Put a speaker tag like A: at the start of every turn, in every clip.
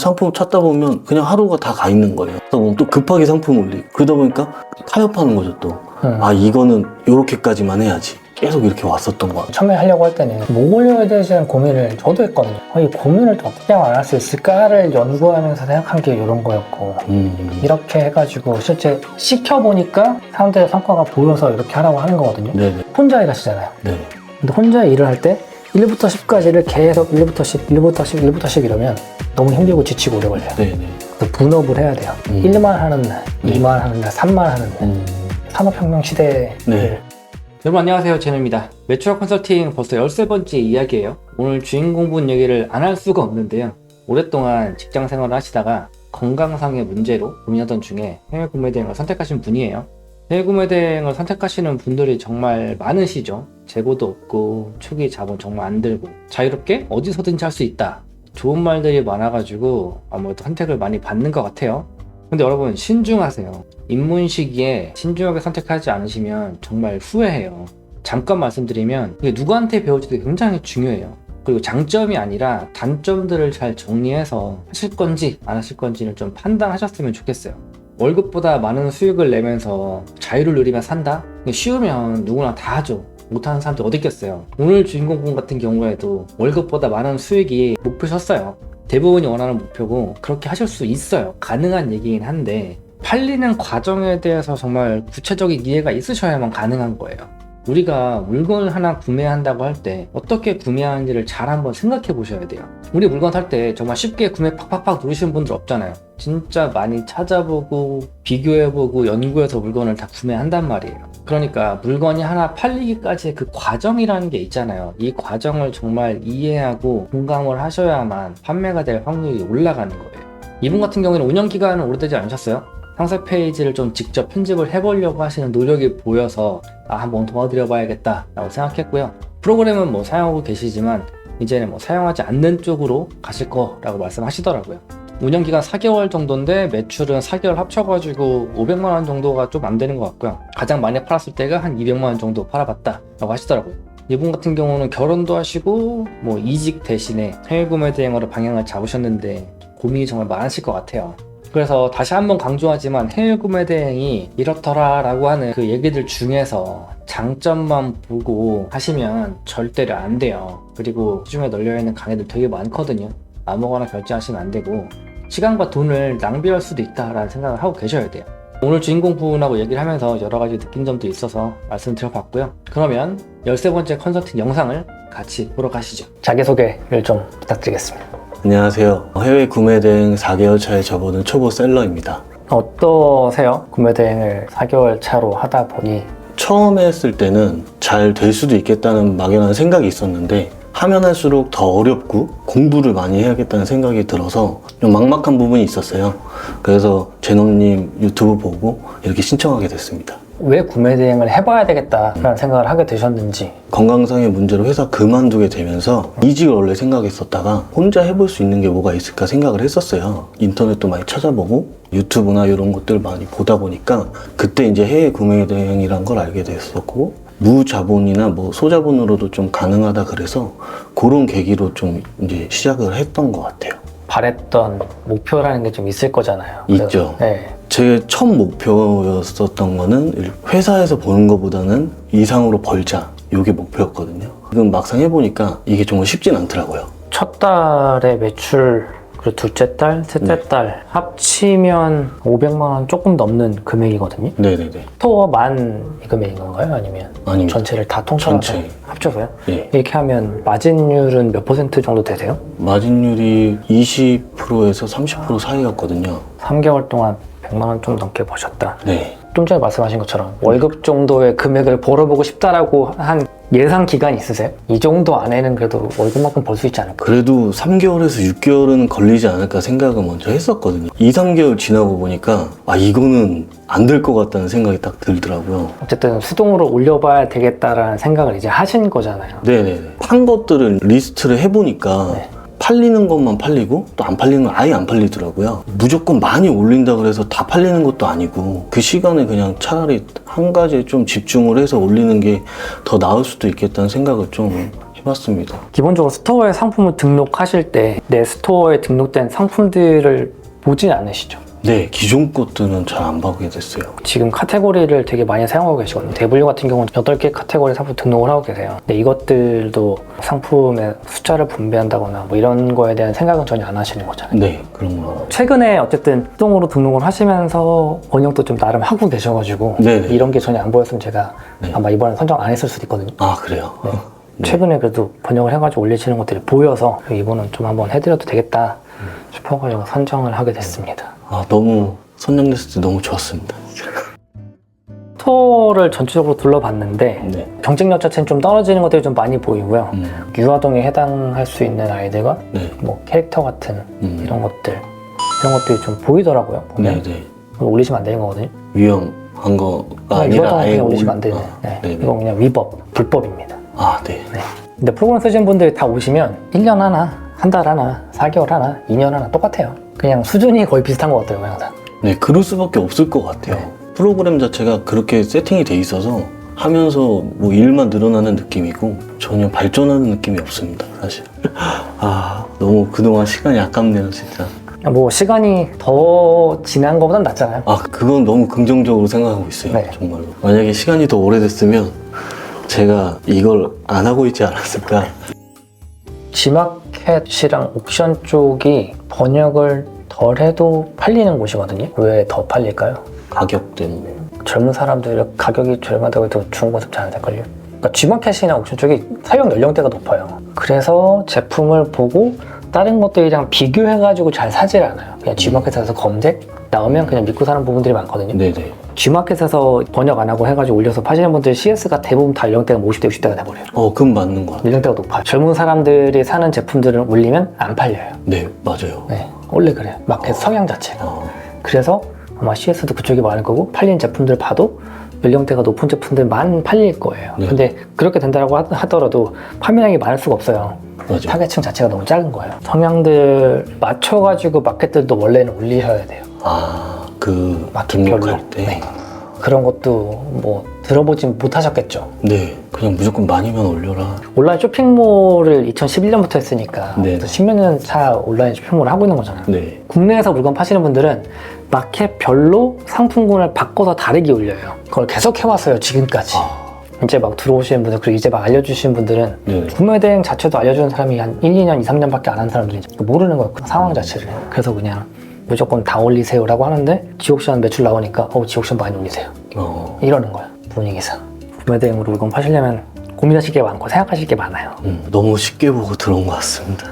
A: 상품 찾다 보면 그냥 하루가 다 가 있는 거예요. 그러다 보면 또 급하게 상품 올리고 그러다 보니까 타협하는 거죠 또. 아 이거는 요렇게까지만 해야지. 계속 이렇게 왔었던 것 같아요.
B: 처음에 하려고 할 때는 뭐 올려야 되지는 고민을 저도 했거든요. 이 고민을 어떻게 안 할 수 있을까를 연구하면서 생각한 게 이런 거였고 이렇게 해가지고 실제 시켜보니까 사람들의 성과가 보여서 이렇게 하라고 하는 거거든요.
A: 네네.
B: 혼자 일하시잖아요.
A: 네.
B: 근데 혼자 일을 할 때 1부터 10까지를 계속 1부터 10, 1부터 10, 1부터 10 이러면 너무 힘들고 지치고 오래 걸려요.
A: 네네.
B: 그래서 분업을 해야 돼요. 1만 하는 날, 2만 하는 날, 3만 하는 날. 산업혁명 시대에
A: 네.
C: 여러분 안녕하세요, 제노입니다. 매출업 컨설팅 벌써 13번째 이야기예요. 오늘 주인공분 얘기를 안 할 수가 없는데요. 오랫동안 직장 생활을 하시다가 건강상의 문제로 고민하던 중에 해외 구매 대행을 선택하신 분이에요. 해외 구매 대행을 선택하시는 분들이 정말 많으시죠. 재고도 없고 초기 자본 정말 안 들고 자유롭게 어디서든지 할 수 있다. 좋은 말들이 많아가지고 아무래도 선택을 많이 받는 것 같아요. 근데 여러분 신중하세요. 입문 시기에 신중하게 선택하지 않으시면 정말 후회해요. 잠깐 말씀드리면 이게 누구한테 배울지도 굉장히 중요해요. 그리고 장점이 아니라 단점들을 잘 정리해서 하실 건지 안 하실 건지를 좀 판단하셨으면 좋겠어요. 월급보다 많은 수익을 내면서 자유를 누리며 산다? 쉬우면 누구나 다 하죠. 못하는 사람들 어디 있겠어요. 오늘 주인공분 같은 경우에도 월급보다 많은 수익이 목표셨어요. 대부분이 원하는 목표고 그렇게 하실 수 있어요. 가능한 얘기긴 한데 팔리는 과정에 대해서 정말 구체적인 이해가 있으셔야만 가능한 거예요. 우리가 물건을 하나 구매한다고 할 때 어떻게 구매하는지를 잘 한번 생각해 보셔야 돼요. 우리 물건 살 때 정말 쉽게 구매 팍팍팍 누르시는 분들 없잖아요. 진짜 많이 찾아보고 비교해보고 연구해서 물건을 다 구매한단 말이에요. 그러니까 물건이 하나 팔리기까지의 그 과정이라는 게 있잖아요. 이 과정을 정말 이해하고 공감을 하셔야만 판매가 될 확률이 올라가는 거예요. 이분 같은 경우에는 운영기간은 오래되지 않으셨어요. 상세 페이지를 좀 직접 편집을 해보려고 하시는 노력이 보여서 한번 도와드려 봐야겠다 라고 생각했고요. 프로그램은 뭐 사용하고 계시지만 이제는 뭐 사용하지 않는 쪽으로 가실 거라고 말씀하시더라고요. 운영기간 4개월 정도인데 매출은 4개월 합쳐가지고 500만원 정도가 좀 안 되는 것 같고요. 가장 많이 팔았을 때가 한 200만원 정도 팔아봤다 라고 하시더라고요. 이분 같은 경우는 결혼도 하시고 뭐 이직 대신에 해외 구매 대행으로 방향을 잡으셨는데 고민이 정말 많으실 것 같아요. 그래서 다시 한번 강조하지만 해외 구매 대행이 이렇더라 라고 하는 그 얘기들 중에서 장점만 보고 하시면 절대로 안 돼요. 그리고 시중에 널려있는 강의들 되게 많거든요. 아무거나 결제하시면 안 되고 시간과 돈을 낭비할 수도 있다라는 생각을 하고 계셔야 돼요. 오늘 주인공 부분하고 얘기를 하면서 여러 가지 느낀 점도 있어서 말씀드려봤고요. 그러면 13번째 컨설팅 영상을 같이 보러 가시죠.
B: 자기소개를 좀 부탁드리겠습니다.
A: 안녕하세요. 해외 구매 대행 4개월 차에 접어든 초보 셀러입니다.
B: 어떠세요? 구매 대행을 4개월 차로 하다 보니
A: 처음에 했을 때는 잘 될 수도 있겠다는 막연한 생각이 있었는데 하면 할수록 더 어렵고 공부를 많이 해야겠다는 생각이 들어서 좀 막막한 부분이 있었어요. 그래서 제노님 유튜브 보고 이렇게 신청하게 됐습니다.
B: 왜 구매 대행을 해봐야 되겠다라는 생각을 하게 되셨는지.
A: 건강상의 문제로 회사 그만두게 되면서 이직을 원래 생각했었다가 혼자 해볼 수 있는 게 뭐가 있을까 생각을 했었어요. 인터넷도 많이 찾아보고 유튜브나 이런 것들 많이 보다 보니까 그때 이제 해외 구매 대행이란 걸 알게 됐었고 무자본이나 뭐 소자본으로도 좀 가능하다 그래서 그런 계기로 좀 이제 시작을 했던 것 같아요.
B: 바랬던 목표라는 게 좀 있을 거잖아요.
A: 있죠.
B: 네.
A: 제 첫 목표였었던 거는 회사에서 버는 것보다는 이상으로 벌자. 이게 목표였거든요. 지금 막상 해보니까 이게 정말 쉽진 않더라고요.
B: 첫 달에 매출, 그리고 둘째 달, 셋째 달 합치면 500만 원 조금 넘는 금액이거든요.
A: 네네네.
B: 스토어만 이 금액인 건가요? 아니면
A: 아닙니다.
B: 전체를 다 통틀어서
A: 전체.
B: 합쳐서요?
A: 네.
B: 이렇게 하면 마진율은 몇 퍼센트 정도 되세요?
A: 마진율이 20%에서 30% 사이였거든요.
B: 3개월 동안 100만 원 좀 넘게 버셨다.
A: 네.
B: 좀 전에 말씀하신 것처럼 월급 정도의 금액을 벌어보고 싶다라고 한 예상 기간이 있으세요? 이 정도 안에는 그래도 월급만큼 벌 수 있지 않을까?
A: 그래도 3개월에서 6개월은 걸리지 않을까 생각을 먼저 했었거든요. 2, 3개월 지나고 보니까 이거는 안 될 것 같다는 생각이 딱 들더라고요.
B: 어쨌든 수동으로 올려봐야 되겠다라는 생각을 이제 하신 거잖아요.
A: 네네네. 판 것들을 리스트를 해보니까
B: 네.
A: 팔리는 것만 팔리고 또 안 팔리는 건 아예 안 팔리더라고요. 무조건 많이 올린다 그래서 다 팔리는 것도 아니고 그 시간에 그냥 차라리 한 가지에 좀 집중을 해서 올리는 게 더 나을 수도 있겠다는 생각을 좀 해봤습니다.
B: 기본적으로 스토어에 상품을 등록하실 때 내 스토어에 등록된 상품들을 보진 않으시죠?
A: 네, 기존 것들은 잘 안 보게 됐어요.
B: 지금 카테고리를 되게 많이 사용하고 계시거든요. W 같은 경우는 8개 카테고리 상품 등록을 하고 계세요. 근데 이것들도 상품의 숫자를 분배한다거나 뭐 이런 거에 대한 생각은 전혀 안 하시는 거잖아요.
A: 네, 그런 거.
B: 최근에 어쨌든 수동으로 등록을 하시면서 번역도 좀 나름 하고 계셔가지고
A: 네네.
B: 이런 게 전혀 안 보였으면 제가
A: 네.
B: 아마 이번에 선정 안 했을 수도 있거든요.
A: 아, 그래요?
B: 네.
A: 네.
B: 최근에 그래도 번역을 해가지고 올리시는 것들이 보여서 이번은 좀 한번 해드려도 되겠다 싶어가지고 선정을 하게 됐습니다.
A: 아, 너무 선정됐을 때 너무 좋았습니다.
B: 스토어를 전체적으로 둘러봤는데
A: 네.
B: 경쟁력 자체는 좀 떨어지는 것들이 좀 많이 보이고요. 유아동에 해당할 수 있는 아이들과
A: 네.
B: 뭐 캐릭터 같은 이런 것들이 좀 보이더라고요. 보면
A: 네, 네.
B: 그거 올리시면 안 되는 거거든요.
A: 위험한 거가
B: 그냥
A: 아니라
B: 유아동은
A: 아예
B: 그냥 올리시면 안 되네.
A: 아,
B: 네.
A: 네네.
B: 이건 그냥 위법, 불법입니다.
A: 아, 네.
B: 네. 근데 프로그램 쓰시는 분들이 다 오시면 1년 하나, 한 달 하나, 4개월 하나, 2년 하나 똑같아요. 그냥 수준이 거의 비슷한 것 같아요, 항상.
A: 네, 그럴 수밖에 없을 것 같아요.
B: 네.
A: 프로그램 자체가 그렇게 세팅이 돼 있어서 하면서 뭐 일만 늘어나는 느낌이고 전혀 발전하는 느낌이 없습니다, 사실. 아, 너무 그동안 시간이 아깝네요, 진짜.
B: 뭐 시간이 더 지난 것보단 낫잖아요.
A: 아, 그건 너무 긍정적으로 생각하고 있어요.
B: 네.
A: 정말로. 만약에 시간이 더 오래됐으면 제가 이걸 안 하고 있지 않았을까.
B: G마켓이랑 옥션 쪽이 번역을 덜 해도 팔리는 곳이거든요. 왜 더 팔릴까요?
A: 가격 때문에.
B: 젊은 사람들이 가격이 저렴하다고 해도 중고급 잘 안 살걸요. 그러니까 G마켓이나 옥션 쪽이 사용 연령대가 높아요. 그래서 제품을 보고 다른 것들이랑 비교해가지고 잘 사질 않아요. 그냥 G마켓에서 검색 나오면 그냥 믿고 사는 부분들이 많거든요.
A: 네네.
B: G마켓에서 번역 안 하고 해가지고 올려서 파시는 분들 CS가 대부분 다 연령대가 50대, 60대가 돼버려요.
A: 그건 맞는 것 같아요.
B: 연령대가 높아요. 젊은 사람들이 사는 제품들을 올리면 안 팔려요.
A: 네, 맞아요.
B: 네, 원래 그래요. 마켓 성향 자체가.
A: 어,
B: 그래서 아마 CS도 그쪽이 많을 거고 팔린 제품들 봐도 연령대가 높은 제품들만 팔릴 거예요.
A: 네.
B: 근데 그렇게 된다고 하더라도 판매량이 많을 수가 없어요.
A: 맞아요.
B: 타겟층 자체가 너무 작은 거예요. 성향들 맞춰가지고 마켓들도 원래는 올리셔야 돼요.
A: 아, 그
B: 마켓별로.
A: 등록할 때.
B: 네. 그런 것도 뭐 들어보진 못하셨겠죠.
A: 네, 그냥 무조건 많이만 올려라.
B: 온라인 쇼핑몰을 2011년부터 했으니까
A: 네.
B: 10몇 년 차 온라인 쇼핑몰을 하고 있는 거잖아요.
A: 네.
B: 국내에서 물건 파시는 분들은 마켓별로 상품군을 바꿔서 다르게 올려요. 그걸 계속 해왔어요, 지금까지. 이제 막 들어오시는 분들, 그리고 이제 막 알려주시는 분들은
A: 네.
B: 구매 대행 자체도 알려주는 사람이 한 1, 2년, 2, 3년밖에 안 한 사람들이죠. 모르는 거예요, 그 상황 자체를. 그래서 그냥 무조건 다 올리세요라고 하는데 지옥션 매출 나오니까 지옥션 많이 올리세요. 이러는 거야, 분위기상. 구매 대행으로 물건 파시려면 고민하실 게 많고 생각하실 게 많아요.
A: 너무 쉽게 보고 들어온 것 같습니다.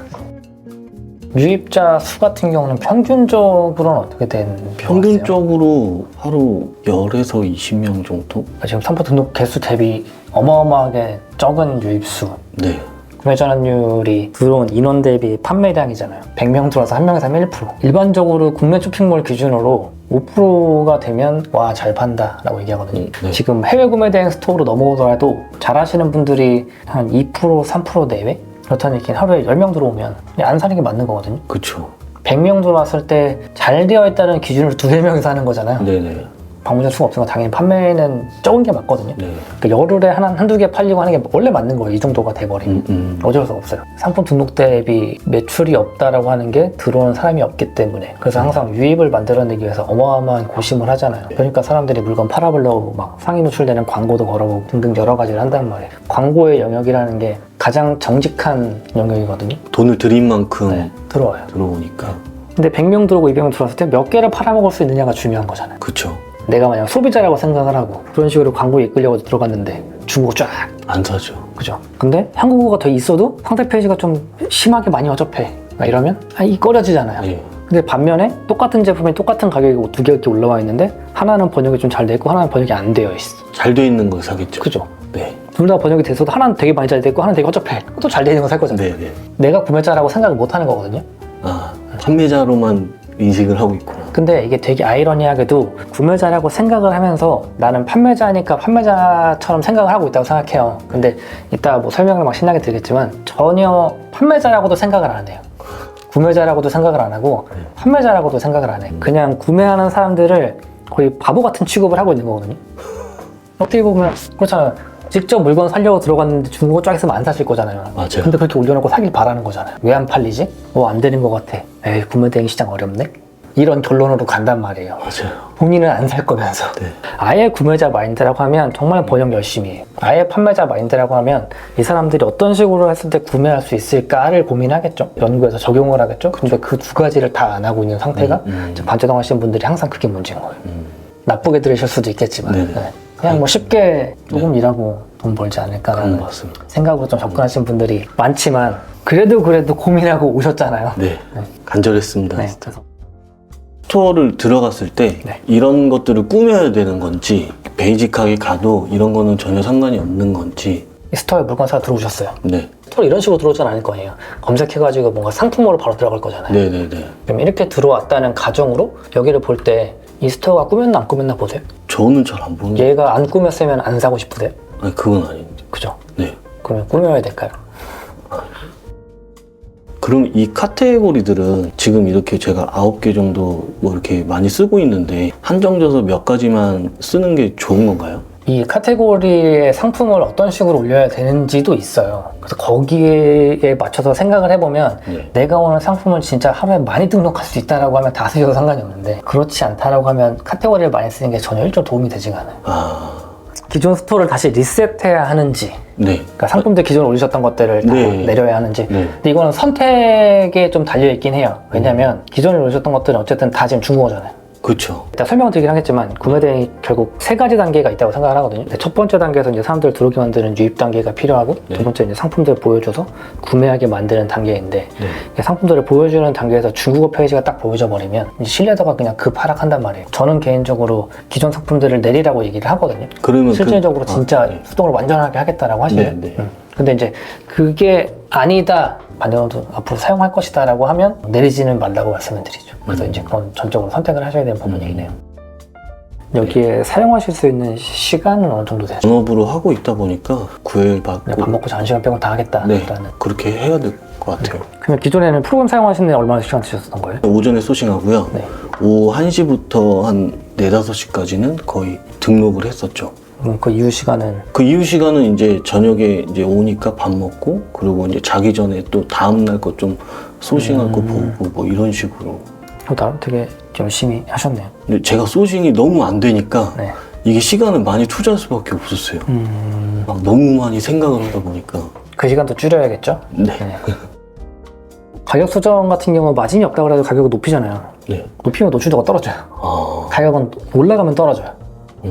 B: 유입자 수 같은 경우는 평균적으로는 어떻게 된 것 같아요?
A: 평균적으로 하루 10에서 20명 정도?
B: 지금 상품 등록 개수 대비 어마어마하게 적은 유입수.
A: 네.
B: 구매 전환율이 들어온 인원 대비 판매량이잖아요. 100명 들어와서 1명에서 하면 1%. 일반적으로 국내 쇼핑몰 기준으로 5%가 되면 와, 잘 판다 라고 얘기하거든요.
A: 네.
B: 지금 해외 구매 대행 스토어로 넘어오더라도 잘하시는 분들이 한 2%, 3% 내외? 그렇다는 얘기는 하루에 10명 들어오면 그냥 안 사는 게 맞는 거거든요.
A: 그쵸.
B: 100명 들어왔을 때 잘 되어 있다는 기준으로 2-3명이서 하는 거잖아요.
A: 네네.
B: 방문자 수가 없으니까 당연히 판매는 적은 게 맞거든요.
A: 네.
B: 그러니까 열흘에 한두 개 팔리고 하는 게 원래 맞는 거예요. 이 정도가 돼버리면. 어쩔 수 없어요. 상품 등록 대비 매출이 없다라고 하는 게 들어오는 사람이 없기 때문에. 그래서 항상 유입을 만들어내기 위해서 어마어마한 고심을 하잖아요. 그러니까 사람들이 물건 팔아보려고 막 상위 노출되는 광고도 걸어보고 등등 여러 가지를 한단 말이에요. 광고의 영역이라는 게 가장 정직한 영역이거든요.
A: 돈을 들인 만큼
B: 들어와요.
A: 들어오니까.
B: 근데 100명 들어오고 200명 들어왔을 때 몇 개를 팔아먹을 수 있느냐가 중요한 거잖아요.
A: 그쵸.
B: 내가 만약 소비자라고 생각을 하고 그런 식으로 광고에 이끌려고 들어갔는데 중국어 쫙,
A: 안 사죠.
B: 그죠? 근데 한국어가 더 있어도 상대 페이지가 좀 심하게 많이 어접해. 막 이러면 이 꺼려지잖아요.
A: 네.
B: 근데 반면에 똑같은 제품이 똑같은 가격이고 두 개 이렇게 올라와 있는데 하나는 번역이 좀 잘 돼 있고 하나는 번역이 안 되어 있어.
A: 잘 돼 있는 거 사겠죠.
B: 그죠?
A: 네.
B: 둘 다 번역이 돼서도 하나는 되게 많이 잘 돼 있고 하나는 되게 어접해. 또 잘 돼 있는 거 살 거잖아요.
A: 네네.
B: 내가 구매자라고 생각을 못 하는 거거든요.
A: 아, 판매자로만 인식을 하고 있구나.
B: 근데 이게 되게 아이러니하게도 구매자라고 생각을 하면서 나는 판매자니까 판매자처럼 생각을 하고 있다고 생각해요. 근데 이따 뭐 설명을 막 신나게 드리겠지만 전혀 판매자라고도 생각을 안 해요. 구매자라고도 생각을 안 하고 판매자라고도 생각을 안 해. 그냥 구매하는 사람들을 거의 바보 같은 취급을 하고 있는 거거든요. 어떻게 보면 그렇잖아요. 직접 물건 사려고 들어갔는데 중고 쫙 있으면 안 사실 거잖아요.
A: 맞아요.
B: 근데 그렇게 올려놓고 사길 바라는 거잖아요. 왜 안 팔리지? 안 되는 것 같아. 에이, 구매 대행 시장 어렵네? 이런 결론으로 간단 말이에요.
A: 맞아요.
B: 본인은 안 살 거면서.
A: 네.
B: 아예 구매자 마인드라고 하면 정말 번역 열심히 해요. 아예 판매자 마인드라고 하면 이 사람들이 어떤 식으로 했을 때 구매할 수 있을까를 고민하겠죠. 연구해서 적용을 하겠죠. 근데 그 두 가지를 다 안 하고 있는 상태가 이제 반제동 하시는 분들이 항상 그게 문제인 거예요. 나쁘게 들으실 수도 있겠지만
A: 네네.
B: 네. 그냥 뭐 쉽게 조금 일하고 돈 벌지 않을까라는
A: 맞습니다.
B: 생각으로 좀 접근하시는 분들이 많지만 그래도 고민하고 오셨잖아요.
A: 네. 간절했습니다.
B: 네,
A: 진짜.
B: 그래서
A: 스토어를 들어갔을 때
B: 네.
A: 이런 것들을 꾸며야 되는 건지 베이직하게 가도 이런 거는 전혀 상관이 없는 건지.
B: 이 스토어에 물건 사러 들어오셨어요.
A: 네.
B: 스토어 이런 식으로 들어오진 않을 거예요. 검색해가지고 뭔가 상품으로 바로 들어갈 거잖아요.
A: 네네네.
B: 그럼 이렇게 들어왔다는 가정으로 여기를 볼 때 이 스토어가 꾸몄나 안 꾸몄나 보세요.
A: 저는 잘 안 보는.
B: 얘가 안 꾸몄으면 안 사고 싶으세요?
A: 아니 그건 아닌데.
B: 그죠?
A: 네.
B: 그러면 꾸며야 될까요?
A: 그럼 이 카테고리들은 지금 이렇게 제가 9개 정도 뭐 이렇게 많이 쓰고 있는데 한정져서 몇 가지만 쓰는 게 좋은 건가요?
B: 이 카테고리의 상품을 어떤 식으로 올려야 되는지도 있어요. 그래서 거기에 맞춰서 생각을 해보면
A: 네.
B: 내가 오는 상품을 진짜 하루에 많이 등록할 수 있다라고 하면 다 쓰셔도 상관이 없는데 그렇지 않다라고 하면 카테고리를 많이 쓰는 게 전혀 일절 도움이 되지가 않아요.
A: 아,
B: 기존 스토어를 다시 리셋해야 하는지
A: 네.
B: 그러니까 상품들 기존에 올리셨던 것들을 다
A: 네.
B: 내려야 하는지
A: 네.
B: 근데 이거는 선택에 좀 달려있긴 해요. 왜냐면 기존에 올리셨던 것들은 어쨌든 다 지금 중국어잖아요.
A: 그렇죠.
B: 일단 설명을 드리긴 하겠지만 구매 대행이 결국 세 가지 단계가 있다고 생각을 하거든요. 첫 번째 단계에서 이제 사람들 들어오게 만드는 유입 단계가 필요하고
A: 네.
B: 두 번째 이제 상품들을 보여줘서 구매하게 만드는 단계인데
A: 네.
B: 상품들을 보여주는 단계에서 중국어 페이지가 딱 보여져 버리면 이제 신뢰도가 그냥 급 하락한단 말이에요. 저는 개인적으로 기존 상품들을 내리라고 얘기를 하거든요.
A: 그러면
B: 실질적으로 진짜
A: 네.
B: 수동을 완전하게 하겠다라고 하시면
A: 네, 네.
B: 근데 이제 그게 아니다 반대로도 앞으로 사용할 것이다 라고 하면 내리지는 말라고 말씀을 드리죠. 그래서 이제 그건 전적으로 선택을 하셔야 되는 부분이긴 해요. 여기에 사용하실 수 있는 시간은 어느 정도 되죠?
A: 전업으로 하고 있다 보니까 구애받고
B: 그냥 밥 먹고 자는 시간 빼고 다 하겠다라는.
A: 네. 그렇게 해야 될 것 같아요.
B: 그러면 기존에는 프로그램 사용하시는 데 얼마나 시간 드셨던 거예요?
A: 오전에 소싱하고요.
B: 네.
A: 오후 1시부터 한 4, 5시까지는 거의 등록을 했었죠.
B: 그 이후 시간은
A: 그 이후 시간은 이제 저녁에 이제 오니까 밥 먹고 그리고 이제 자기 전에 또 다음날 거 좀 소싱할 거 보고 뭐 이런 식으로.
B: 나름 되게 열심히 하셨네요.
A: 근데 제가 소싱이 너무 안 되니까
B: 네.
A: 이게 시간을 많이 투자할 수밖에 없었어요. 막 너무 많이 생각을 하다 보니까.
B: 그 시간도 줄여야겠죠?
A: 네.
B: 가격 수정 같은 경우 마진이 없다 그래도 가격을 높이잖아요.
A: 네.
B: 높이면 노출도가 떨어져요.
A: 아,
B: 가격은 올라가면 떨어져요.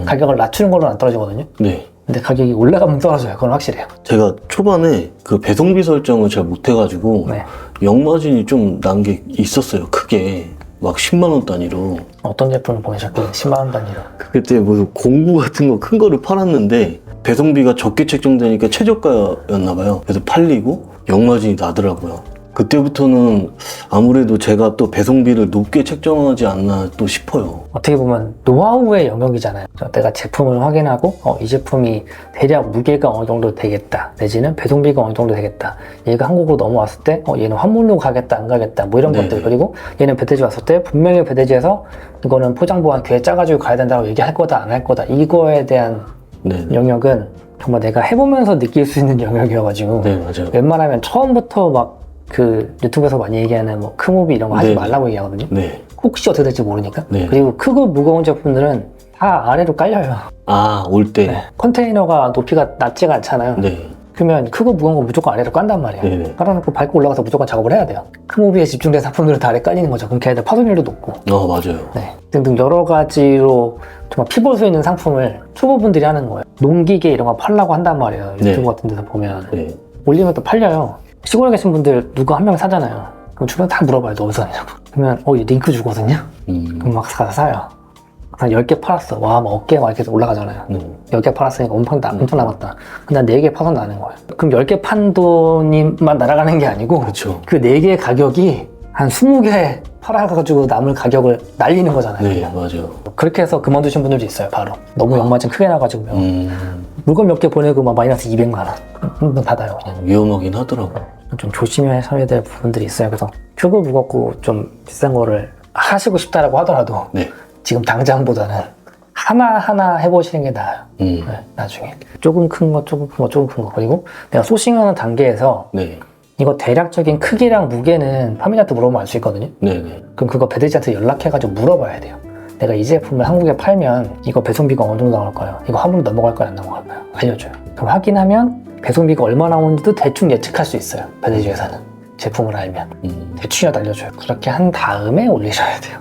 B: 가격을 낮추는 걸로는 안 떨어지거든요.
A: 네.
B: 근데 가격이 올라가면 떨어져요. 그건 확실해요.
A: 제가 초반에 그 배송비 설정을 잘 못해가지고
B: 네.
A: 역마진이 좀 난 게 있었어요. 크게. 막 10만 원 단위로.
B: 어떤 제품을 보내셨길래 10만 원 단위로.
A: 그때 무슨 공구 같은 거 큰 거를 팔았는데 배송비가 적게 책정되니까 최저가였나 봐요. 그래서 팔리고 역마진이 나더라고요. 그때부터는 아무래도 제가 또 배송비를 높게 책정하지 않나 또 싶어요.
B: 어떻게 보면 노하우의 영역이잖아요. 내가 제품을 확인하고 이 제품이 대략 무게가 어느 정도 되겠다. 내지는 배송비가 어느 정도 되겠다. 얘가 한국으로 넘어왔을 때 얘는 환물로 가겠다 안 가겠다 뭐 이런
A: 네네.
B: 것들. 그리고 얘는 배대지 왔을 때 분명히 배대지에서 이거는 포장 보안 귀에 짜가지고 가야 된다고 얘기할 거다 안 할 거다. 이거에 대한
A: 네.
B: 영역은 정말 내가 해보면서 느낄 수 있는 영역이어가지고
A: 네, 맞아요.
B: 웬만하면 처음부터 막 그 유튜브에서 많이 얘기하는 뭐 크무비 이런 거 하지
A: 네.
B: 말라고 얘기하거든요.
A: 네.
B: 혹시 어떻게 될지 모르니까.
A: 네.
B: 그리고 크고 무거운 제품들은 다 아래로 깔려요.
A: 아, 올 때.
B: 컨테이너가 높이가 낮지가 않잖아요.
A: 네.
B: 그러면 크고 무거운 거 무조건 아래로 깐단 말이에요.
A: 네네.
B: 깔아놓고 밟고 올라가서 무조건 작업을 해야 돼요. 크무비에 집중된 상품들은 다 아래 깔리는 거죠. 그럼 걔네들 파손율도 높고.
A: 맞아요.
B: 네. 등등 여러 가지로 정말 피볼 수 있는 상품을 초보분들이 하는 거예요. 농기계 이런 거 팔라고 한단 말이에요.
A: 네.
B: 유튜브 같은 데서 보면.
A: 네.
B: 올리면 또 팔려요. 시골에 계신 분들 누가 한 명 사잖아요. 그럼 주변에 다 물어봐요. 너 어디서 샀냐고. 그러면 이 링크 주거든요. 그럼 막 가서 사요. 한 10개 팔았어. 와, 막 어깨 막 이렇게 올라가잖아요. 10개 팔았으니까 엄청 남았다. 근데 난 4개 파손 나는 거예요. 그럼 10개 판 돈이만 날아가는 게 아니고
A: 그렇죠.
B: 그 4개 가격이 한 20개 팔아가지고 남을 가격을 날리는 거잖아요.
A: 네, 맞아요.
B: 그렇게 해서 그만두신 분들도 있어요. 바로. 너무 역마진 크게 나가지고요. 물건 몇 개 보내고 막 마이너스 200만 원. 문 닫아요.
A: 위험하긴 하더라고요.
B: 좀 조심하셔야 될 부분들이 있어요. 그래서 크고 무겁고 좀 비싼 거를 하시고 싶다라고 하더라도
A: 네.
B: 지금 당장보다는 하나하나 해보시는 게 나아요. 네, 나중에. 조금 큰 거, 조금 큰 거, 조금 큰 거. 그리고 내가 소싱하는 단계에서
A: 네.
B: 이거 대략적인 크기랑 무게는 파미리한테 물어보면 알 수 있거든요.
A: 네네.
B: 그럼 그거 배대지한테 연락해가지고 물어봐야 돼요. 내가 이 제품을 한국에 팔면 이거 배송비가 어느 정도 나올까요? 이거 화물 넘어갈까요? 안 넘어갈까요? 알려줘요. 그럼 확인하면 배송비가 얼마 나오는지도 대충 예측할 수 있어요. 배대지 회사는. 제품을 알면. 대충이라도 알려줘요. 그렇게 한 다음에 올리셔야 돼요.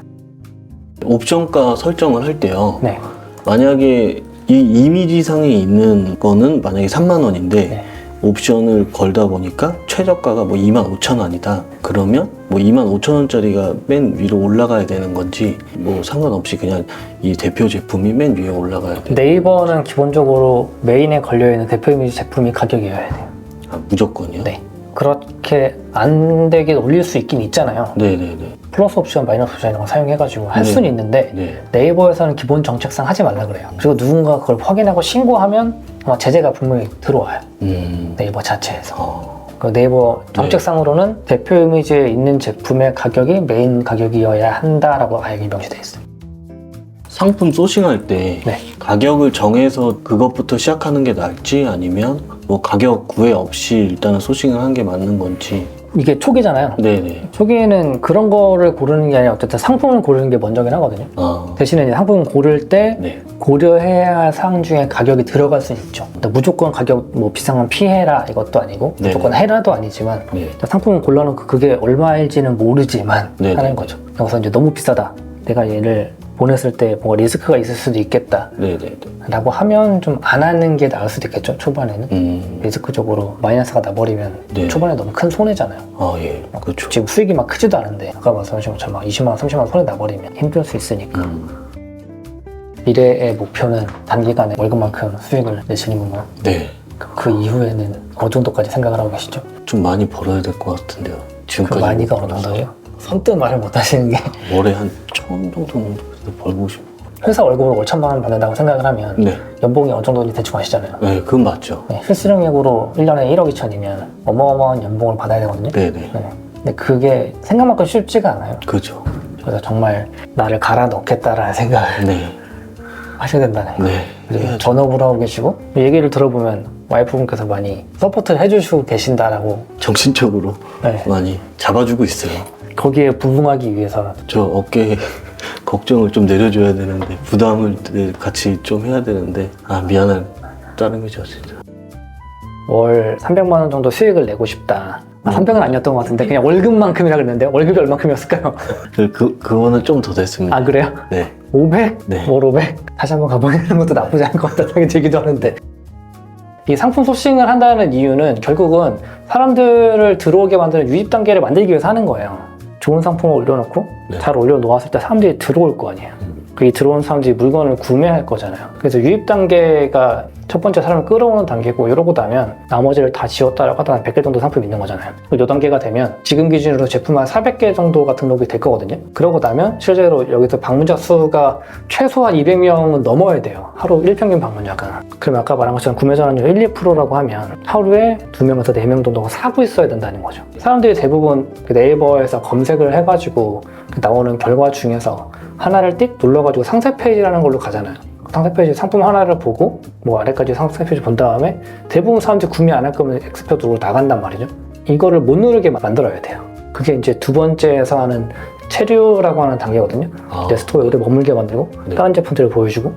A: 옵션가 설정을 할 때요.
B: 네.
A: 만약에 이 이미지상에 있는 거는 만약에 3만 원인데
B: 네.
A: 옵션을 걸다 보니까 최저가가 뭐 25,000원이다. 그러면 뭐 25,000원짜리가 맨 위로 올라가야 되는 건지 뭐 상관없이 그냥 이 대표 제품이 맨 위에 올라가야 돼요.
B: 네이버는 기본적으로 메인에 걸려있는 대표 이미지 제품이 가격이어야 돼요.
A: 아, 무조건이요?
B: 네. 그렇게 안 되게 올릴 수 있긴 있잖아요.
A: 네네네.
B: 플러스 옵션, 마이너스 옵션 이런 거 사용해가지고 할
A: 네.
B: 수는 있는데
A: 네.
B: 네이버에서는 기본 정책상 하지 말라 그래요. 그리고 누군가 그걸 확인하고 신고하면 아마 제재가 분명히 들어와요. 네이버 자체에서. 그 네이버 정책상으로는 대표 이미지에 있는 제품의 가격이 메인 가격이어야 한다라고 아예 명시되어 있어요.
A: 상품 소싱할 때
B: 네.
A: 가격을 정해서 그것부터 시작하는 게 나을지 아니면 뭐 가격 구애 없이 일단은 소싱을 한 게 맞는 건지.
B: 이게 초기잖아요.
A: 네네.
B: 초기에는 그런 거를 고르는 게 아니라 어쨌든 상품을 고르는 게 먼저긴 하거든요.
A: 아.
B: 대신에 이제 상품을 고를 때
A: 네.
B: 고려해야 할 사항 중에 가격이 들어갈 수 있죠. 근데 무조건 가격 뭐 비싼 건 피해라 이것도 아니고
A: 네.
B: 무조건 해라도 아니지만
A: 네.
B: 상품을 골라놓고 그게 얼마일지는 모르지만
A: 네.
B: 하는 거죠. 여기서 이제 너무 비싸다. 내가 얘를 보냈을 때 뭔가 리스크가 있을 수도 있겠다
A: 네네네.
B: 라고 하면 좀 안 하는 게 나을 수도 있겠죠. 초반에는. 리스크적으로 마이너스가 나버리면
A: 네.
B: 초반에 너무 큰 손해잖아요.
A: 아, 예. 그렇죠.
B: 지금 수익이 막 크지도 않은데 아까 말씀하신 것처럼 막 20만 원, 30만 원 손해 나버리면 힘들 수 있으니까 미래의 목표는 단기간에 월급만큼 수익을 내시는 건가요?
A: 네.
B: 그 이후에는 어느 정도까지 생각을 하고 계시죠?
A: 좀 많이 벌어야 될 것 같은데요.
B: 그
A: 지금까지.
B: 많이가 어느 정도예요? 선뜻 말을 못 하시는 게
A: 월에 한 1,000 정도는 벌고 싶어.
B: 회사 월급으로 5천만 원 받는다고 생각을 하면
A: 네.
B: 연봉이 어느 정도인지 대충 아시잖아요.
A: 네, 그건 맞죠.
B: 네, 실수령액으로 1년에 1억 2천이면 어마어마한 연봉을 받아야 되거든요.
A: 네네.
B: 네. 근데 그게 생각만큼 쉽지가 않아요.
A: 그죠.
B: 그래서 정말 나를 갈아 넣겠다라는 생각을
A: 네.
B: 하셔야 된다네.
A: 네.
B: 그리고 전업을 하고 계시고 얘기를 들어보면 와이프분께서 많이 서포트를 해주시고 계신다라고.
A: 정신적으로
B: 네.
A: 많이 잡아주고 있어요.
B: 거기에 부응하기 위해서
A: 저 어깨에 걱정을 좀 내려줘야 되는데 부담을 같이 좀 해야 되는데 아 미안한 따름이죠 진짜.
B: 월 300만 원 정도 수익을 내고 싶다. 300은 아니었던 것 같은데 그냥 월급만큼이라 그랬는데 월급이 얼마큼이었을까요?
A: 그거는 좀 더 됐습니다.
B: 아 그래요?
A: 네.
B: 500?
A: 네.
B: 월 500? 다시 한번 가보는 것도 나쁘지 않을 것 같다는 생각이 들기도 하는데 이 상품 소싱을 한다는 이유는 결국은 사람들을 들어오게 만드는 유입 단계를 만들기 위해서 하는 거예요. 좋은 상품을 올려놓고
A: 네.
B: 잘 올려놓았을 때 사람들이 들어올 거 아니에요. 그 들어온 사람들이 물건을 구매할 거잖아요. 그래서 유입 단계가 첫 번째 사람을 끌어오는 단계고 이러고 나면 나머지를 다 지웠다라고 하다 한 100개 정도 상품이 있는 거잖아요. 이 단계가 되면 지금 기준으로 제품 한 400개 정도가 등록이 될 거거든요. 그러고 나면 실제로 여기서 방문자 수가 최소한 200명은 넘어야 돼요. 하루 1평균 방문자가. 그러면 아까 말한 것처럼 구매 전환율 1, 2%라고 하면 하루에 2명에서 4명 정도가 사고 있어야 된다는 거죠. 사람들이 대부분 네이버에서 검색을 해가지고 나오는 결과 중에서 하나를 띡 눌러가지고 상세 페이지라는 걸로 가잖아요. 상세 페이지 상품 하나를 보고 뭐 아래까지 상세 페이지 본 다음에 대부분 사람들이 구매 안 할 거면 엑스표 누르고 나간단 말이죠. 이거를 못 누르게 만들어야 돼요. 그게 이제 두 번째에서 하는 체류라고 하는 단계거든요.
A: 아.
B: 내 스토어에 오래 머물게 만들고
A: 네.
B: 다른 제품들을 보여주고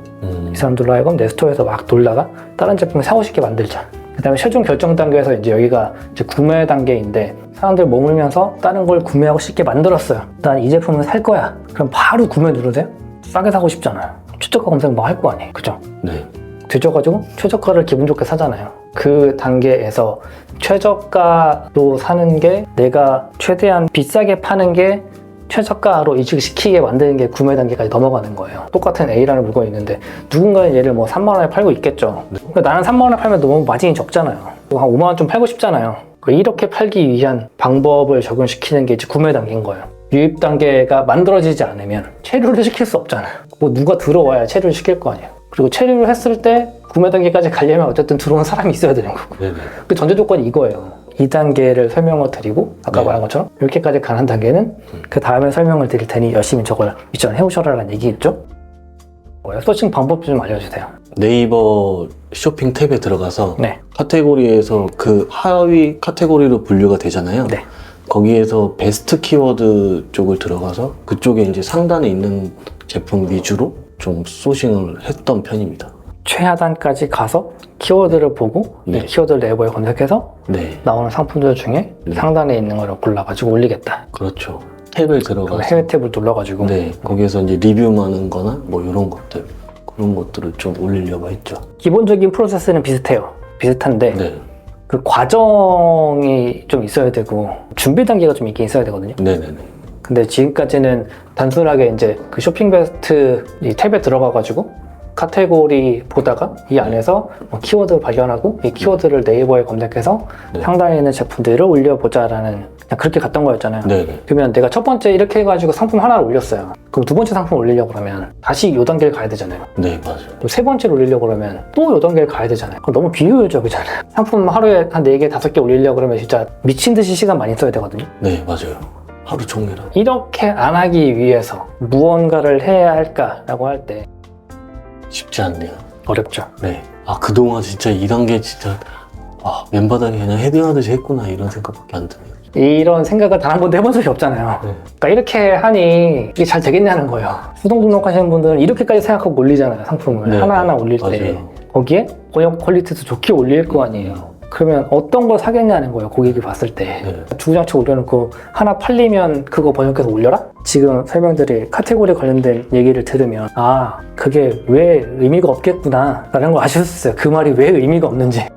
B: 이 사람들로 하여금 내 스토어에서 막 돌다가 다른 제품을 사고 싶게 만들자. 그 다음에 최종 결정 단계에서 이제 여기가 이제 구매 단계인데 사람들 머물면서 다른 걸 구매하고 쉽게 만들었어요. 난 이 제품을 살 거야. 그럼 바로 구매 누르세요? 싸게 사고 싶잖아요. 최저가 검색 뭐 할 거 아니에요. 그죠?
A: 네.
B: 뒤져가지고 최저가를 기분 좋게 사잖아요. 그 단계에서 최저가로 사는 게 내가 최대한 비싸게 파는 게 최저가로 이직시키게 만드는 게 구매 단계까지 넘어가는 거예요. 똑같은 A라는 물건이 있는데 누군가는 얘를 뭐 3만 원에 팔고 있겠죠. 그러니까 나는 3만 원에 팔면 너무 마진이 적잖아요. 한 5만 원 좀 팔고 싶잖아요. 이렇게 팔기 위한 방법을 적용시키는 게 이제 구매 단계인 거예요. 유입 단계가 만들어지지 않으면 체류를 시킬 수 없잖아요. 뭐 누가 들어와야 체류를 시킬 거 아니에요. 그리고 체류를 했을 때 구매 단계까지 가려면 어쨌든 들어온 사람이 있어야 되는 거고.
A: 네네.
B: 그 전제 조건이 이거예요. 2단계를 설명을 드리고 아까
A: 네.
B: 말한 것처럼 이렇게까지 가는 단계는 그 다음에 설명을 드릴 테니 열심히 저걸 미션 해오셔라라는 얘기겠죠. 거예요? 서칭 방법 좀 알려주세요.
A: 네이버 쇼핑 탭에 들어가서
B: 네.
A: 카테고리에서 그 하위 카테고리로 분류가 되잖아요.
B: 네.
A: 거기에서 베스트 키워드 쪽을 들어가서 그쪽에 이제 상단에 있는 제품 위주로 좀 소싱을 했던 편입니다.
B: 최하단까지 가서 키워드를 보고
A: 네.
B: 이 키워드를 네이버에 검색해서
A: 네,
B: 나오는 상품들 중에
A: 네.
B: 상단에 있는 거를 골라가지고 올리겠다.
A: 그렇죠. 탭을
B: 그럼
A: 들어가서
B: 해외 탭을 눌러가지고
A: 네, 거기에서 이제 리뷰 많은 거나 뭐 이런 것들 그런 것들을 좀 올리려고 했죠.
B: 기본적인 프로세스는 비슷해요. 비슷한데
A: 네,
B: 그 과정이 좀 있어야 되고 준비 단계가 좀 있긴 있어야 되거든요.
A: 네네네.
B: 근데 지금까지는 단순하게 이제 그 쇼핑 베스트 이 탭에 들어가가지고 카테고리 보다가 이 안에서 뭐 키워드 발견하고 이 키워드를 네이버에 검색해서
A: 네.
B: 상단에 있는 제품들을 올려보자라는 그냥 그렇게 갔던 거였잖아요.
A: 네네.
B: 그러면 내가 첫 번째 이렇게 해가지고 상품 하나를 올렸어요. 그럼 두 번째 상품 올리려고 그러면 다시 요 단계를 가야 되잖아요.
A: 네, 맞아요.
B: 또 세 번째를 올리려고 그러면 또 요 단계를 가야 되잖아요. 그럼 너무 비효율적이잖아요. 상품 하루에 한 4개, 5개 올리려고 그러면 진짜 미친 듯이 시간 많이 써야 되거든요.
A: 네, 맞아요. 하루 종일.
B: 이렇게 안 하기 위해서 무언가를 해야 할까라고 할 때
A: 쉽지 않네요.
B: 어렵죠.
A: 네. 아, 그동안 진짜 2단계 진짜, 맨바닥에 그냥 헤딩하듯이 했구나, 이런 생각밖에 안 드네요.
B: 이런 생각을 단 한 번도 해본 적이 없잖아요.
A: 네.
B: 그러니까 이렇게 하니 이게 잘 되겠냐는 거예요. 수동 등록하시는 분들은 이렇게까지 생각하고 올리잖아요. 상품을
A: 네,
B: 하나하나 올릴 때
A: 맞아요.
B: 거기에 번역 퀄리티도 좋게 올릴 거 아니에요. 그러면 어떤 걸 사겠냐는 거예요. 고객이 봤을 때.
A: 네.
B: 주구장창 올려놓고 하나 팔리면 그거 번역해서 올려라? 지금 설명들이 카테고리 관련된 얘기를 들으면 아 그게 왜 의미가 없겠구나 라는 걸 아실 수 있어요. 그 말이 왜 의미가 없는지.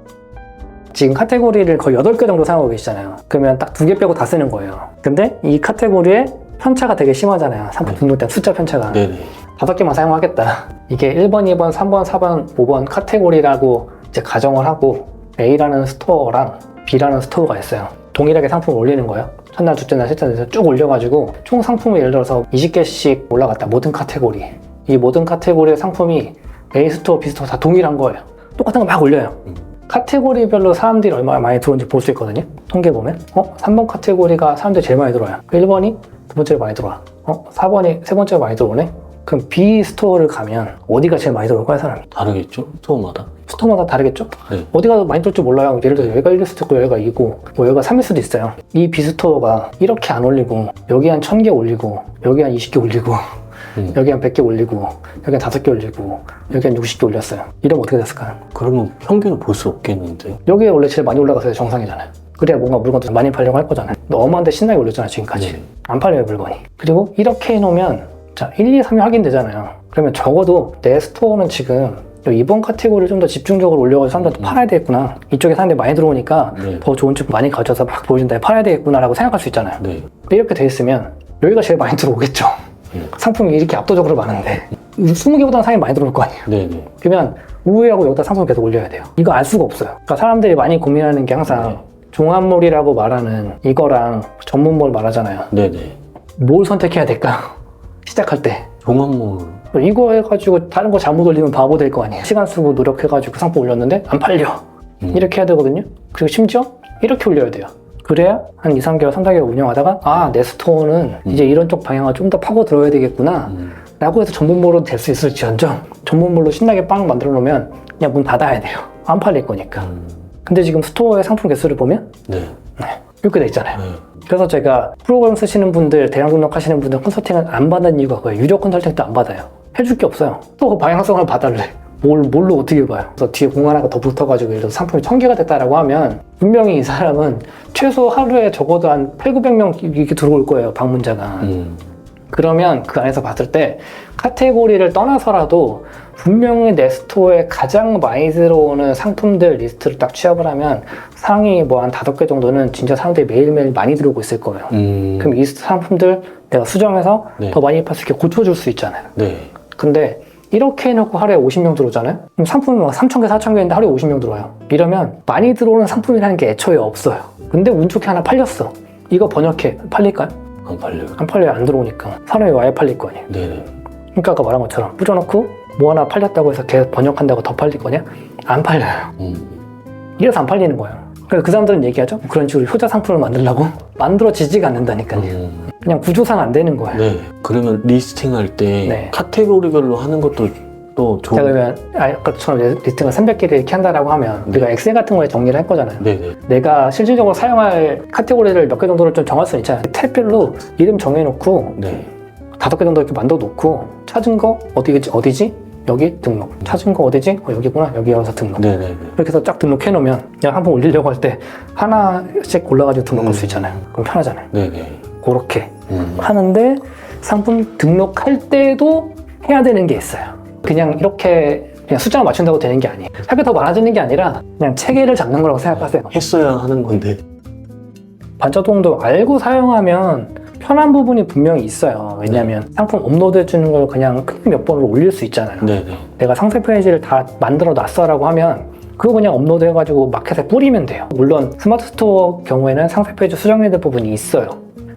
B: 지금 카테고리를 거의 8개 정도 사용하고 계시잖아요. 그러면 딱 2개 빼고 다 쓰는 거예요. 근데 이 카테고리에 편차가 되게 심하잖아요. 상품 등록된 숫자 편차가.
A: 네네.
B: 5개만 사용하겠다. 이게 1번, 2번, 3번, 4번, 5번 카테고리라고 이제 가정을 하고 A라는 스토어랑 B라는 스토어가 있어요. 동일하게 상품을 올리는 거예요. 첫날, 둘째 날, 셋째 날에서 쭉 올려가지고 총 상품이 예를 들어서 20개씩 올라갔다. 모든 카테고리. 이 모든 카테고리의 상품이 A 스토어, B 스토어 다 동일한 거예요. 똑같은 거 막 올려요. 카테고리별로 사람들이 얼마나 많이 들어오는지 볼 수 있거든요. 통계 보면 3번 카테고리가 사람들이 제일 많이 들어와요. 1번이 두 번째로 많이 들어와. 4번이 세 번째로 많이 들어오네. 그럼 B 스토어를 가면 어디가 제일 많이 들어올까요, 사람이?
A: 다르겠죠? 스토어마다.
B: 스토어마다 다르겠죠?
A: 네.
B: 어디가 많이 들어올지 몰라요. 예를 들어 여기가 1일 수도 있고 여기가 2고 뭐 여기가 3일 수도 있어요. 이 B 스토어가 이렇게 안 올리고 여기 한 1000개 올리고 여기 한 20개 올리고 여기 한 100개 올리고 여기 한 5개 올리고 여기 한 60개 올렸어요. 이러면 어떻게 됐을까요?
A: 그러면 평균을 볼 수 없겠는데.
B: 여기에 원래 제일 많이 올라가서야 정상이잖아요. 그래야 뭔가 물건도 많이 팔려고 할 거잖아요. 너무한데 신나게 올렸잖아요, 지금까지.
A: 네.
B: 안 팔려요, 물건이. 그리고 이렇게 해놓으면 자 1, 2, 3이 확인되잖아요. 그러면 적어도 내 스토어는 지금 이번 카테고리를 좀 더 집중적으로 올려가지고 사람들한테 팔아야 되겠구나. 이쪽에 사람들이 많이 들어오니까
A: 네.
B: 더 좋은 집 많이 가져서 막 보여준 다음에 팔아야 되겠구나 라고 생각할 수 있잖아요.
A: 네.
B: 근데 이렇게 돼 있으면 여기가 제일 많이 들어오겠죠. 상품이 이렇게 압도적으로 많은데 20개보다는 상품이 많이 들어올 거 아니에요.
A: 네네.
B: 그러면 우회하고 여기다 상품 계속 올려야 돼요. 이거 알 수가 없어요. 그러니까 사람들이 많이 고민하는 게 항상
A: 네.
B: 종합몰이라고 말하는 이거랑 전문몰 말하잖아요.
A: 네네.
B: 뭘 선택해야 될까? 시작할 때
A: 종합몰.
B: 이거 해가지고 다른 거 잘못 올리면 바보 될 거 아니에요. 시간 쓰고 노력해가지고 상품 올렸는데 안 팔려. 이렇게 해야 되거든요. 그리고 심지어 이렇게 올려야 돼요. 그래야 한 2, 3개월, 3, 4개월 운영하다가 내 스토어는 이제 이런 쪽 방향을 좀 더 파고 들어야 되겠구나 라고 해서 전문몰로 될 수 있을지언정 전문몰로 신나게 빵 만들어 놓으면 그냥 문 닫아야 돼요. 안 팔릴 거니까. 근데 지금 스토어의 상품 개수를 보면
A: 네.
B: 이렇게 돼 있잖아요.
A: 네.
B: 그래서 제가 프로그램 쓰시는 분들, 대량 등록하시는 분들 컨설팅을 안 받는 이유가 그거예요. 유료 컨설팅도 안 받아요. 해줄 게 없어요. 또 그 방향성을 봐달래. 뭘로 어떻게 봐요? 그래서 뒤에 공 하나가 더 붙어가지고 예를 들어서 상품이 1000개가 됐다라고 하면 분명히 이 사람은 최소 하루에 적어도 한 800~900명 이렇게 들어올 거예요. 방문자가. 그러면 그 안에서 봤을 때 카테고리를 떠나서라도 분명히 내 스토어에 가장 많이 들어오는 상품들 리스트를 딱 취합을 하면 상위 뭐 한 5개 정도는 진짜 사람들이 매일매일 많이 들어오고 있을 거예요. 그럼 이 상품들 내가 수정해서
A: 네.
B: 더 많이 팔 수 있게 고쳐줄 수 있잖아요.
A: 네.
B: 근데 이렇게 해놓고 하루에 50명 들어오잖아요? 그럼 상품이 막 3,000개, 4,000개인데 하루에 50명 들어와요. 이러면 많이 들어오는 상품이라는 게 애초에 없어요. 근데 운 좋게 하나 팔렸어. 이거 번역해. 팔릴까요?
A: 안 팔려요.
B: 안 팔려요. 안 들어오니까. 사람이 와야 팔릴 거 아니에요.
A: 네네.
B: 그러니까 아까 말한 것처럼 뿌려놓고 뭐 하나 팔렸다고 해서 계속 번역한다고 더 팔릴 거냐? 안 팔려요. 이래서 안 팔리는 거예요. 그래서 그 사람들은 얘기하죠. 그런 식으로 효자 상품을 만들려고 만들어지지가 않는다니까요. 그냥 구조상 안 되는 거예요.
A: 네. 그러면 리스팅할 때
B: 네.
A: 카테고리별로 하는 것도 또
B: 제가
A: 좋은.
B: 그러면 아까처럼 리스팅을 300개를 이렇게 한다라고 하면 우리가 엑셀 같은 거에 정리를 할 거잖아요.
A: 네네.
B: 내가 실질적으로 사용할 카테고리를 몇 개 정도를 좀 정할 수 있잖아요. 탭별로 이름 정해놓고
A: 네.
B: 5개 정도 이렇게 만들어 놓고 찾은 거 어디지? 여기 등록. 찾은 거 어디지? 여기구나. 여기 와서 등록.
A: 네네네.
B: 이렇게 해서 쫙 등록해 놓으면 그냥 한번 올리려고 할 때 하나씩 골라가지고 등록할 수 있잖아요. 그럼 편하잖아요.
A: 네네.
B: 그렇게 하는데 상품 등록할 때도 해야 되는 게 있어요. 그냥 이렇게 그냥 숫자를 맞춘다고 되는 게 아니에요. 하게 더 많아지는 게 아니라 그냥 체계를 잡는 거라고 생각하세요.
A: 했어야 하는 건데.
B: 반자동도 알고 사용하면 편한 부분이 분명히 있어요. 왜냐하면 상품 업로드해 주는 걸 그냥 몇 번으로 올릴 수 있잖아요.
A: 네네.
B: 내가 상세 페이지를 다 만들어 놨어라고 하면 그거 그냥 업로드 해가지고 마켓에 뿌리면 돼요. 물론 스마트 스토어 경우에는 상세 페이지 수정해야 될 부분이 있어요.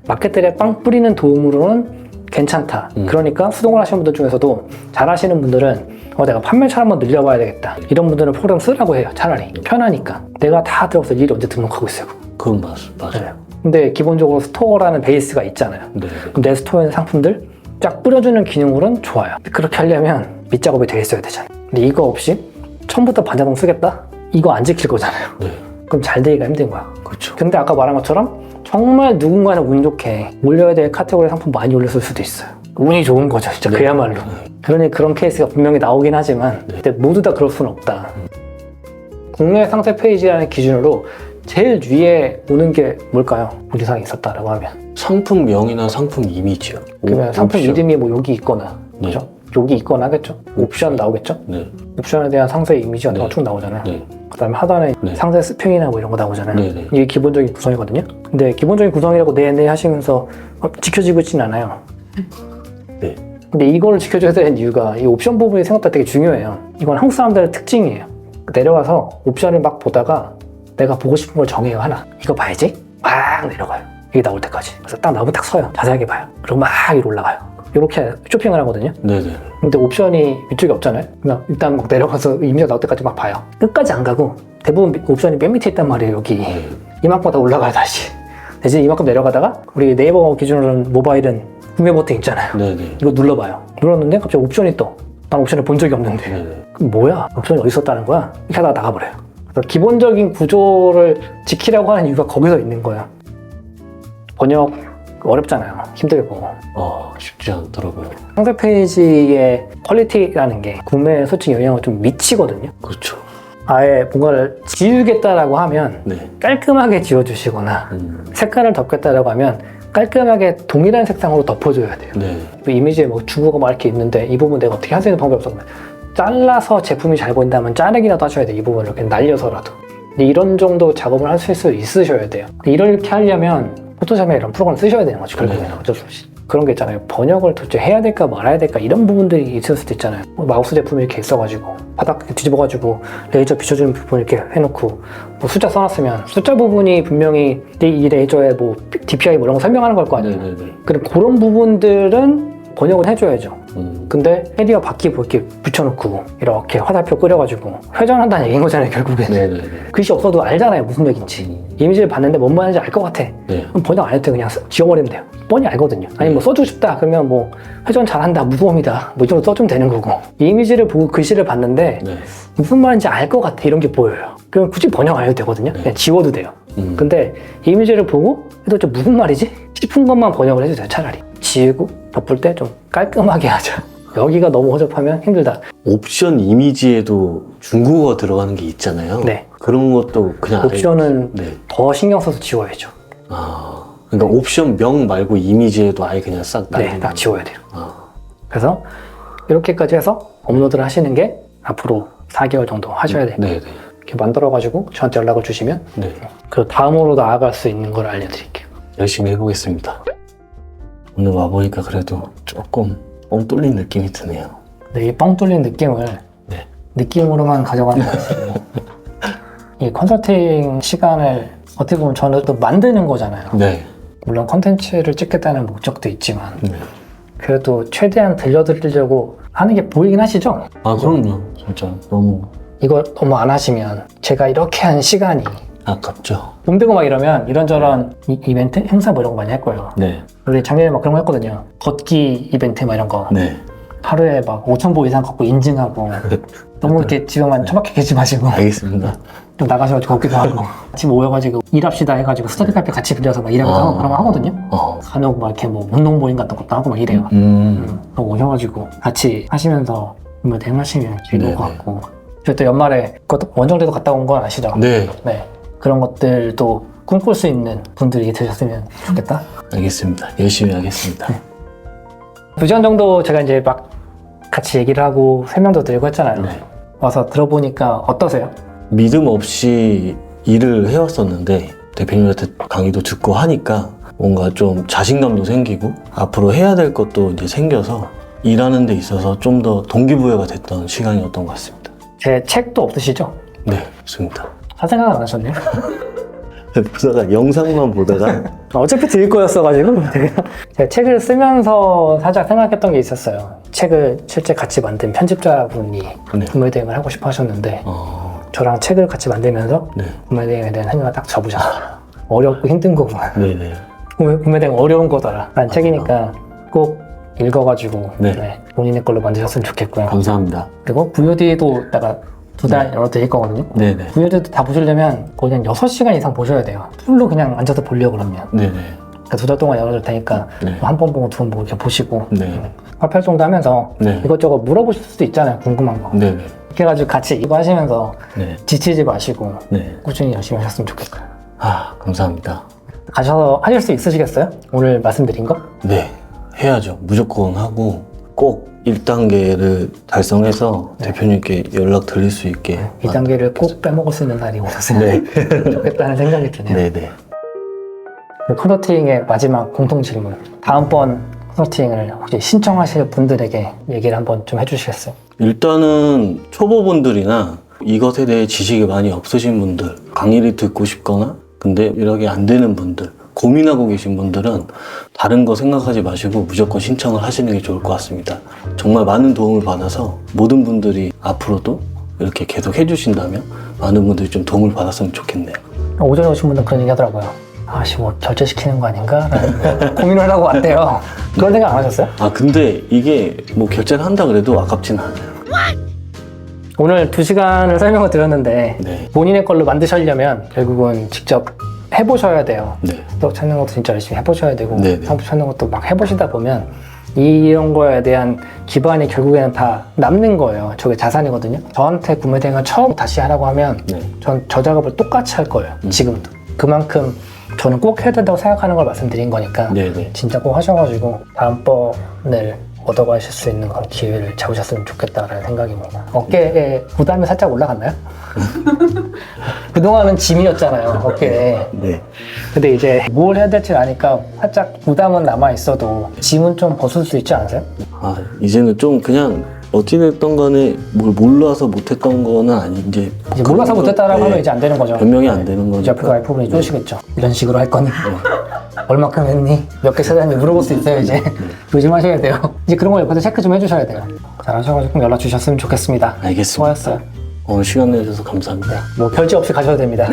B: 마켓들에 빵 뿌리는 도움으로는 괜찮다. 그러니까 수동을 하시는 분들 중에서도 잘 하시는 분들은 내가 판매차 한번 늘려봐야 되겠다. 이런 분들은 프로그램 쓰라고 해요. 차라리 편하니까. 내가 다 들어서 일이 언제 등록하고 있어요.
A: 그건 맞아요.
B: 근데 기본적으로 스토어라는 베이스가 있잖아요.
A: 네.
B: 그럼 내 스토어에 있는 상품들 쫙 뿌려주는 기능으로는 좋아요. 그렇게 하려면 밑작업이 돼 있어야 되잖아요. 근데 이거 없이 처음부터 반자동 쓰겠다? 이거 안 지킬 거잖아요.
A: 네.
B: 그럼 잘 되기가 힘든 거야.
A: 그렇죠.
B: 근데 아까 말한 것처럼 정말 누군가는 운 좋게 올려야 될 카테고리 상품 많이 올렸을 수도 있어요. 운이 좋은 거죠, 진짜.
A: 네.
B: 그야말로. 그러니 그런 케이스가 분명히 나오긴 하지만 근데 모두 다 그럴 수는 없다. 국내 상세 페이지라는 기준으로 제일 위에 오는 게 뭘까요? 문제사항이 있었다라고 하면.
A: 상품명이나 상품 이미지요.
B: 그러면 상품
A: 옵션.
B: 이름이 뭐 여기 있거나,
A: 네.
B: 그죠? 여기 있거나 하겠죠? 옵션 나오겠죠?
A: 네.
B: 옵션에 대한 상세 이미지 같은 거
A: 네.
B: 쭉 나오잖아요.
A: 네.
B: 그 다음에 하단에
A: 네.
B: 상세 스펙이나 뭐 이런 거 나오잖아요.
A: 네, 네.
B: 이게 기본적인 구성이거든요. 근데 기본적인 구성이라고 네네 하시면서 지켜지고 있지는 않아요.
A: 네.
B: 근데 이걸 지켜줘야 되는 이유가 이 옵션 부분이 생각보다 되게 중요해요. 이건 한국 사람들의 특징이에요. 내려가서 옵션을 막 보다가 내가 보고 싶은 걸 정해요. 하나. 이거 봐야지. 막 내려가요. 이게 나올 때까지. 그래서 딱 나오면 딱 서요. 자세하게 봐요. 그리고 막 위로 올라가요. 이렇게 쇼핑을 하거든요.
A: 네네.
B: 근데 옵션이 위쪽에 없잖아요. 그냥 일단 막 내려가서 이미지가 나올 때까지 막 봐요. 끝까지 안 가고 대부분 옵션이 맨 밑에 있단 말이에요. 여기.
A: 네.
B: 이만큼 다 올라가요. 다시. 대신 이만큼 내려가다가 우리 네이버 기준으로는 모바일은 구매 버튼 있잖아요.
A: 네네.
B: 이거 눌러봐요. 눌렀는데 갑자기 옵션이 떠. 난 옵션을 본 적이 없는데.
A: 네네.
B: 그럼 뭐야? 옵션이 어디 있었다는 거야? 이렇게 하다가 나가버려요. 그래서 기본적인 구조를 지키라고 하는 이유가 거기서 있는 거야. 번역 어렵잖아요. 힘들고.
A: 쉽지 않더라고요.
B: 상세 페이지의 퀄리티라는 게 구매에 솔직히 영향을 좀 미치거든요.
A: 그렇죠.
B: 아예 뭔가를 지우겠다라고 하면
A: 네.
B: 깔끔하게 지워주시거나 색깔을 덮겠다라고 하면 깔끔하게 동일한 색상으로 덮어줘야 돼요.
A: 네.
B: 그 이미지에 뭐 중국어 막 이렇게 있는데 이 부분 내가 어떻게 할 수 있는 방법이 없어. 그러면 잘라서 제품이 잘 보인다면 자르기라도 하셔야 돼요. 이 부분을 이렇게 날려서라도. 근데 이런 정도 작업을 할 수 있으셔야 돼요. 이렇게 하려면 포토샵에 이런 프로그램 쓰셔야 되는 거죠. 결국에는 어쩔 수 없이. 그런 게 있잖아요. 번역을 도대체 해야 될까 말아야 될까 이런 부분들이 있을 수도 있잖아요. 마우스 제품이 이렇게 있어가지고 바닥 뒤집어가지고 레이저 비춰주는 부분 이렇게 해놓고 뭐 숫자 써놨으면 숫자 부분이 분명히 이 레이저의 뭐 DPI 뭐 이런 거 설명하는 걸 거 아니에요.
A: 네네네.
B: 그런 부분들은 번역을 해줘야죠. 근데 헤디와 바퀴 이렇게 붙여놓고 이렇게 화살표 끓여가지고 회전한다는 얘기인 거잖아요. 결국에는.
A: 네네네.
B: 글씨 없어도 알잖아요. 무슨 맥인지. 이미지를 봤는데 뭔 말인지 알 것 같아.
A: 네.
B: 그럼 번역 안 해도 돼. 그냥 지워버리면 돼요. 뻔히 알거든요. 아니 뭐 써주고 싶다 그러면 뭐 회전 잘한다 무서움이다 뭐 이 정도 써주면 되는 거고 이 이미지를 보고 글씨를 봤는데
A: 네.
B: 무슨 말인지 알 것 같아 이런 게 보여요. 그럼 굳이 번역 안 해도 되거든요. 그냥 지워도 돼요. 근데 이 이미지를 보고 도대체 무슨 말이지? 싶은 것만 번역을 해도 돼요. 차라리 지우고 덮을 때 좀 깔끔하게 하자. 여기가 너무 허접하면 힘들다.
A: 옵션 이미지에도 중국어 들어가는 게 있잖아요.
B: 네.
A: 그런 것도 그냥
B: 옵션은
A: 네.
B: 더 신경 써서 지워야죠.
A: 그러니까 옵션 명 말고 이미지에도 아예 그냥 싹
B: 네, 다 지워야 돼요.
A: 아.
B: 그래서 이렇게까지 해서 업로드를 하시는 게 앞으로 4개월 정도 하셔야 돼요.
A: 네네.
B: 이렇게 만들어가지고 저한테 연락을 주시면
A: 네.
B: 그 다음으로 나아갈 수 있는 걸 알려드릴게요.
A: 열심히 해보겠습니다. 오늘 와보니까 그래도 조금 뻥 뚫린 느낌이 드네요.
B: 근데 이 뻥 뚫린 느낌을
A: 네.
B: 느낌으로만 가져가는 거지. 이 컨설팅 시간을 어떻게 보면 저는 또 만드는 거잖아요.
A: 네.
B: 물론 컨텐츠를 찍겠다는 목적도 있지만
A: 네.
B: 그래도 최대한 들려드리려고 하는 게 보이긴 하시죠?
A: 그럼요. 진짜 너무
B: 이걸 너무 안 하시면 제가 이렇게 한 시간이
A: 아깝죠.
B: 돈 되고 막 이러면 이런저런 이벤트? 행사 뭐 이런 거 많이 할 거예요.
A: 네.
B: 우리 작년에 막 그런 거 했거든요. 걷기 이벤트 막 이런 거.
A: 네.
B: 하루에 막 5,000보 이상 걷고 인증하고 너무 이렇게 집에만 처박혀 계시지 마시고
A: 알겠습니다.
B: 좀 나가셔가지고 걷기도 하고 집 모여가지고 일합시다 해가지고 스터디 카페 같이 빌려서 막 일하기도 하고 그런 거 하거든요. 간혹 막 이렇게 뭐 운동 모임 같은 것도 하고 막 이래요. 그럼 오셔가지고 같이 하시면서 뭐 대응하시면 즐거울 것 같고 저희 또 연말에 그것도 원정대도 갔다 온 건 아시죠?
A: 네.
B: 네. 그런 것들도 꿈꿀 수 있는 분들이 되셨으면 좋겠다.
A: 알겠습니다. 열심히 하겠습니다.
B: 2시간 정도 제가 이제 막 같이 얘기를 하고 설명도 드리고 했잖아요.
A: 네.
B: 와서 들어보니까 어떠세요?
A: 믿음 없이 일을 해왔었는데 대표님한테 강의도 듣고 하니까 뭔가 좀 자신감도 생기고 앞으로 해야 될 것도 이제 생겨서 일하는 데 있어서 좀 더 동기부여가 됐던 시간이었던 것 같습니다.
B: 제 책도 없으시죠?
A: 네, 좋습니다.
B: 사생활 안 하셨네요.
A: 보다가 영상만 보다가
B: 어차피 드릴 거였어가지고 제가 책을 쓰면서 살짝 생각했던 게 있었어요. 책을 실제 같이 만든 편집자분이
A: 네.
B: 구매대행을 하고 싶어 하셨는데 저랑 책을 같이 만들면서
A: 네.
B: 구매대행에 대한 생각을 딱 접으셨어요. 어렵고 힘든 거구나.
A: 네네.
B: 구매대행 어려운 거더라 라는 책이니까 꼭 읽어가지고
A: 네.
B: 본인의 걸로 만드셨으면 좋겠고요.
A: 감사합니다.
B: 그리고 VOD도 내가 2달 열어 드릴 거거든요.
A: 네네.
B: VOD도 다 보시려면 거의 한 6시간 이상 보셔야 돼요. 풀로 그냥 앉아서 보려고 그러면.
A: 네네.
B: 그러니까 2달 동안 열어줄 테니까
A: 네.
B: 한 번 보고 두 번 보고 이렇게 보시고
A: 네.
B: 활동도 하면서
A: 네.
B: 이것저것 물어보실 수도 있잖아요. 궁금한 거.
A: 네네.
B: 이렇게 해가지고 같이 이거 하시면서
A: 네.
B: 지치지 마시고
A: 네.
B: 꾸준히 열심히 하셨으면 좋겠어요.
A: 감사합니다.
B: 가셔서 하실 수 있으시겠어요? 오늘 말씀드린 거?
A: 네. 해야죠. 무조건 하고 꼭 1단계를 달성해서 대표님께 연락 드릴 수 있게
B: 2단계를 꼭 빼먹을 수 있는 날이 오셨으면
A: 네.
B: 좋겠다는 생각이 드네요.
A: 네네.
B: 컨설팅의 마지막 공통 질문. 다음번 컨설팅을 혹시 신청하실 분들에게 얘기를 한번 좀 해주시겠어요?
A: 일단은 초보분들이나 이것에 대해 지식이 많이 없으신 분들, 강의를 듣고 싶거나 근데 이렇게 안 되는 분들, 고민하고 계신 분들은 다른 거 생각하지 마시고 무조건 신청을 하시는 게 좋을 것 같습니다. 정말 많은 도움을 받아서 모든 분들이 앞으로도 이렇게 계속 해주신다면 많은 분들이 좀 도움을 받았으면 좋겠네요.
B: 오전에 오신 분들 그런 얘기 하더라고요. 아씨 뭐 결제시키는 거 아닌가? 라는 고민을 하고 왔대요. 그런 생각 안 하셨어요?
A: 근데 이게 뭐 결제를 한다 그래도 아깝지는 않아요.
B: 오늘 2시간을 설명을 드렸는데
A: 네.
B: 본인의 걸로 만드시려면 결국은 직접 해보셔야 돼요.
A: 네.
B: 또 찾는 것도 진짜 열심히 해보셔야 되고
A: 네네.
B: 상품 찾는 것도 막 해보시다 보면 이런 거에 대한 기반이 결국에는 다 남는 거예요. 저게 자산이거든요. 저한테 구매 대행을 처음 다시 하라고 하면
A: 네.
B: 전 저 작업을 똑같이 할 거예요. 지금도. 그만큼 저는 꼭 해야 된다고 생각하는 걸 말씀드린 거니까
A: 네네.
B: 진짜 꼭 하셔가지고 다음번을 얻어가실 수 있는 그런 기회를 잡으셨으면 좋겠다라는 생각입니다. 어깨에 부담이 살짝 올라갔나요? 그동안은 짐이었잖아요, 어깨에.
A: 네.
B: 근데 이제 뭘 해야 될지 아니까 살짝 부담은 남아있어도 짐은 좀 벗을 수 있지 않으세요?
A: 이제는 좀 그냥 어찌됐던 간에 뭘 몰라서 못했던 거는 아니 이제
B: 몰라서 못했다라고
A: 네.
B: 하면 이제 안 되는 거죠.
A: 변명이 안 되는 거죠.
B: 이제 앞으로 와이프분이 쪼시겠죠. 이런 식으로 할 거니? 얼마큼 했니? 몇 개 찾았니? 물어볼 수 있어요, 이제. 조심하셔야 돼요. 이제 그런 거 옆에서 체크 좀 해주셔야 돼요. 잘하셔가지고 꼭 연락 주셨으면 좋겠습니다.
A: 알겠습니다.
B: 수고하셨어요.
A: 오늘 시간 내주셔서 감사합니다.
B: 뭐 결제 없이 가셔도 됩니다.